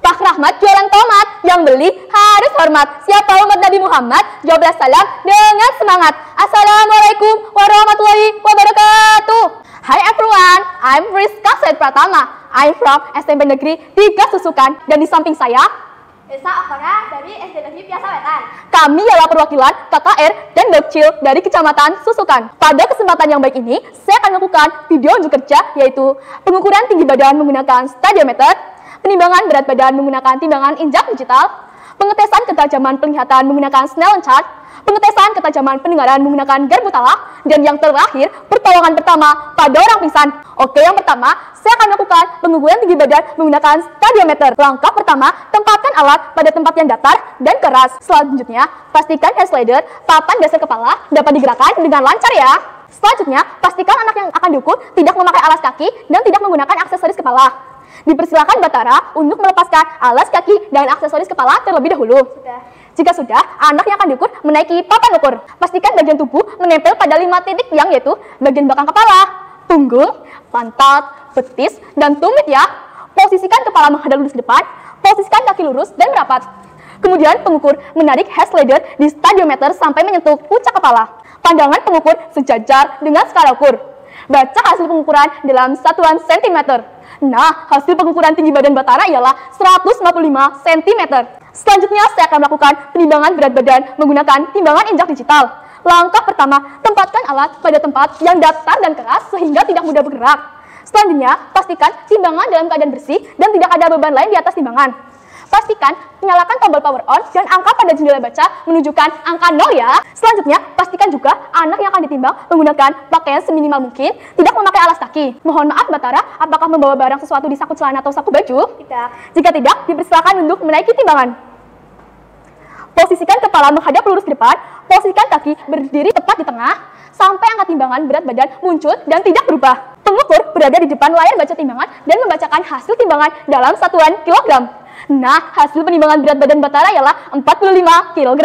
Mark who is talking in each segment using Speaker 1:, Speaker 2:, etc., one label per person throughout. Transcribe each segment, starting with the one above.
Speaker 1: Pak Rahmat jualan tomat, yang beli harus hormat. Siapa umat Nabi Muhammad? Jawablah salam dengan semangat. Assalamualaikum warahmatullahi wabarakatuh. Hi everyone, I'm Rizka Said Pratama. I'm from SMP Negeri 3 Susukan, dan di samping saya
Speaker 2: Esa Akona dari SD Negeri Piasa Wetan.
Speaker 1: kami ialah perwakilan KKR dan Dokcil dari Kecamatan Susukan. Pada kesempatan yang baik ini, saya akan melakukan video unjuk kerja, yaitu pengukuran tinggi badan menggunakan stadiometer, penimbangan berat badan menggunakan timbangan injak digital, pengetesan ketajaman penglihatan menggunakan Snellen chart, pengetesan ketajaman pendengaran menggunakan garpu tala, dan yang terakhir, pertolongan pertama pada orang pingsan. Oke, yang pertama, saya akan melakukan pengukuran tinggi badan menggunakan stadiometer. Langkah pertama, tempatkan alat pada tempat yang datar dan keras. Selanjutnya, pastikan hand slider, papan dasar kepala, dapat digerakkan dengan lancar ya. Selanjutnya, pastikan anak yang akan diukur tidak memakai alas kaki dan tidak menggunakan aksesoris kepala. Dipersilakan Batara untuk melepaskan alas kaki dan aksesoris kepala terlebih dahulu. Jika sudah, anak yang akan diukur menaiki papan ukur. Pastikan bagian tubuh menempel pada 5 titik yang yaitu bagian belakang kepala, punggung, pantat, betis, dan tumit ya. Posisikan kepala menghadap lurus ke depan, posisikan kaki lurus dan merapat. Kemudian pengukur menarik head slider di stadiometer sampai menyentuh puncak kepala. Pandangan pengukur sejajar dengan skala ukur. Baca hasil pengukuran dalam satuan sentimeter. Nah, hasil pengukuran tinggi badan Batara ialah 155 cm. Selanjutnya, saya akan melakukan penimbangan berat badan menggunakan timbangan injak digital. Langkah pertama, tempatkan alat pada tempat yang datar dan keras sehingga tidak mudah bergerak. Selanjutnya, pastikan timbangan dalam keadaan bersih dan tidak ada beban lain di atas timbangan. Pastikan nyalakan tombol power on dan angka pada jendela baca menunjukkan angka 0 ya. Selanjutnya, pastikan juga anak yang akan ditimbang menggunakan pakaian seminimal mungkin, tidak memakai alas kaki. Mohon maaf Batara, apakah membawa barang sesuatu di saku celana atau saku baju?
Speaker 2: Tidak.
Speaker 1: Jika tidak, dipersilakan untuk menaiki timbangan. Posisikan kepala menghadap lurus ke depan, posisikan kaki berdiri tepat di tengah, sampai angka timbangan berat badan muncul dan tidak berubah. Pengukur berada di depan layar baca timbangan dan membacakan hasil timbangan dalam satuan kilogram. Nah, hasil penimbangan berat badan Batara ialah 45 kg.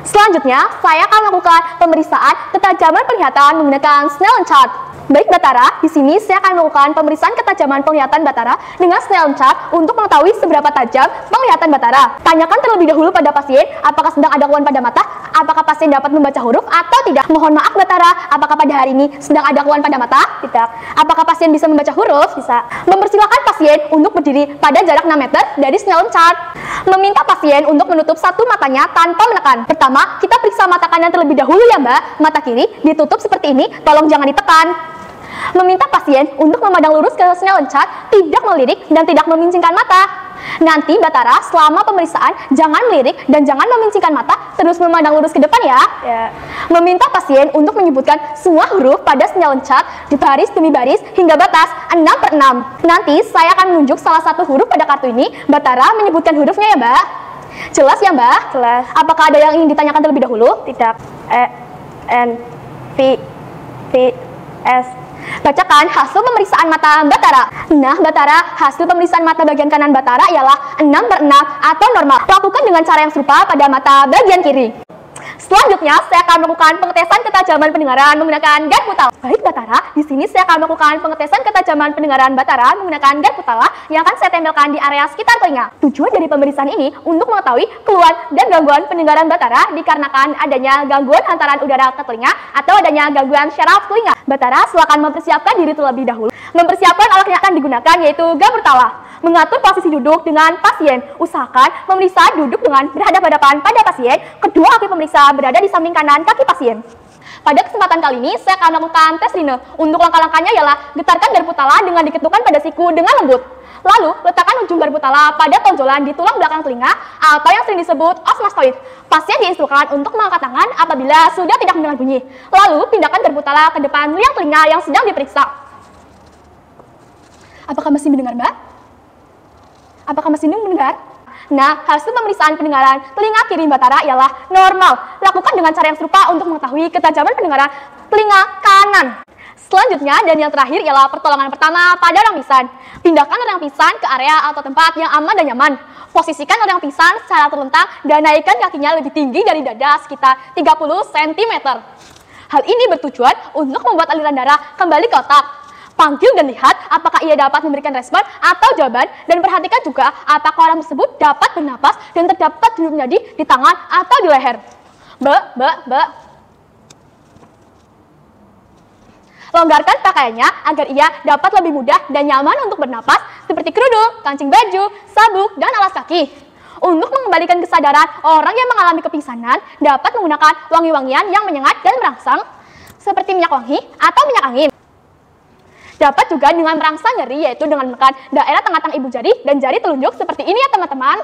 Speaker 1: Selanjutnya, saya akan melakukan pemeriksaan ketajaman penglihatan menggunakan Snellen chart. Baik Batara, di sini saya akan melakukan pemeriksaan ketajaman penglihatan Batara dengan Snellen chart untuk mengetahui seberapa tajam penglihatan Batara. Tanyakan terlebih dahulu pada pasien apakah sedang ada keluhan pada mata, apakah pasien dapat membaca huruf atau tidak. Mohon maaf Batara, apakah pada hari ini sedang ada keluhan pada mata?
Speaker 2: Tidak.
Speaker 1: Apakah pasien bisa membaca huruf?
Speaker 2: Bisa.
Speaker 1: Mempersilahkan pasien untuk berdiri pada jarak 6 meter dari Snellen chart. Meminta pasien untuk menutup satu matanya tanpa menekan. Pertama, kita periksa mata kanan terlebih dahulu ya Mbak. Mata kiri ditutup seperti ini, tolong jangan ditekan. Meminta pasien untuk memandang lurus ke Snellen chart, tidak melirik dan tidak memincingkan mata. Nanti Batara selama pemeriksaan jangan melirik dan jangan memincingkan mata, terus memandang lurus ke depan ya. Meminta pasien untuk menyebutkan semua huruf pada Snellen chart di baris demi baris hingga batas 6/6. Nanti saya akan menunjuk salah satu huruf pada kartu ini, Batara menyebutkan hurufnya ya Mbak. Jelas ya Mbak?
Speaker 2: Jelas.
Speaker 1: Apakah ada yang ingin ditanyakan terlebih dahulu?
Speaker 2: Tidak. E, N, V, S.
Speaker 1: Bacakan hasil pemeriksaan mata Batara. Nah Batara, hasil pemeriksaan mata bagian kanan Batara ialah 6/6 atau normal. Lakukan dengan cara yang serupa pada mata bagian kiri. Selanjutnya, saya akan melakukan pengetesan ketajaman pendengaran menggunakan garpu tala. Baik Batara, di sini saya akan melakukan pengetesan ketajaman pendengaran Batara menggunakan garpu tala yang akan saya tempelkan di area sekitar telinga. Tujuan dari pemeriksaan ini untuk mengetahui keluhan dan gangguan pendengaran Batara dikarenakan adanya gangguan hantaran udara ke telinga atau adanya gangguan syaraf telinga. Batara, silakan mempersiapkan diri terlebih dahulu. Mempersiapkan alat yang akan digunakan yaitu garpu tala. Mengatur posisi duduk dengan pasien. Usahakan memeriksa duduk dengan berhadapan-hadapan pada pasien. Kedua kaki pemeriksa berada di samping kanan kaki pasien. Pada kesempatan kali ini, saya akan melakukan tes Rine. Untuk langkah-langkahnya ialah getarkan garpu tala dengan diketukkan pada siku dengan lembut. Lalu, letakkan ujung garpu tala pada tonjolan di tulang belakang telinga atau yang sering disebut osmastoid. Pasien diinstruksikan untuk mengangkat tangan apabila sudah tidak mendengar bunyi. Lalu, pindahkan garpu tala ke depan liang telinga yang sedang diperiksa. Apakah masih mendengar, Mbak? Apakah masih mendengar? Nah, hasil pemeriksaan pendengaran telinga kiri Batara ialah normal. Lakukan dengan cara yang serupa untuk mengetahui ketajaman pendengaran telinga kanan. Selanjutnya dan yang terakhir ialah pertolongan pertama pada orang pingsan. Pindahkan orang pingsan ke area atau tempat yang aman dan nyaman. Posisikan orang pingsan secara terlentang dan naikkan kakinya lebih tinggi dari dada sekitar 30 cm. Hal ini bertujuan untuk membuat aliran darah kembali ke otak. Panggil dan lihat apakah ia dapat memberikan respon atau jawaban, dan perhatikan juga apakah orang tersebut dapat bernapas dan terdapat denyut nadi di tangan atau di leher. Longgarkan pakaiannya agar ia dapat lebih mudah dan nyaman untuk bernapas, seperti kerudung, kancing baju, sabuk, dan alas kaki. Untuk mengembalikan kesadaran orang yang mengalami kepingsanan, dapat menggunakan wangi-wangian yang menyengat dan merangsang, seperti minyak wangi atau minyak angin. Dapat juga dengan merangsang nyeri, yaitu dengan menekan daerah tengah-tengah ibu jari dan jari telunjuk seperti ini ya teman-teman.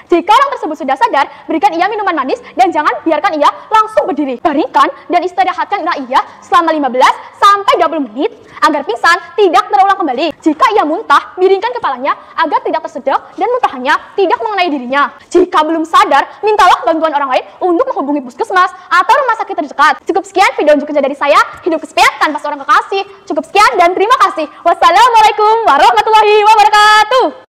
Speaker 1: Jika orang tersebut sudah sadar, berikan ia minuman manis dan jangan biarkan ia langsung berdiri. Baringkan dan istirahatkanlah ia selama 15 sampai 20 menit agar pingsan tidak terulang kembali. Jika ia muntah, miringkan kepalanya agar tidak tersedak dan muntahannya tidak mengenai dirinya. Jika belum sadar, mintalah bantuan orang lain untuk menghubungi puskesmas atau rumah sakit terdekat. Cukup sekian video unjuk kerja dari saya, hidup kesepian tanpa seorang kekasih. Cukup sekian dan terima kasih. Wassalamualaikum warahmatullahi wabarakatuh.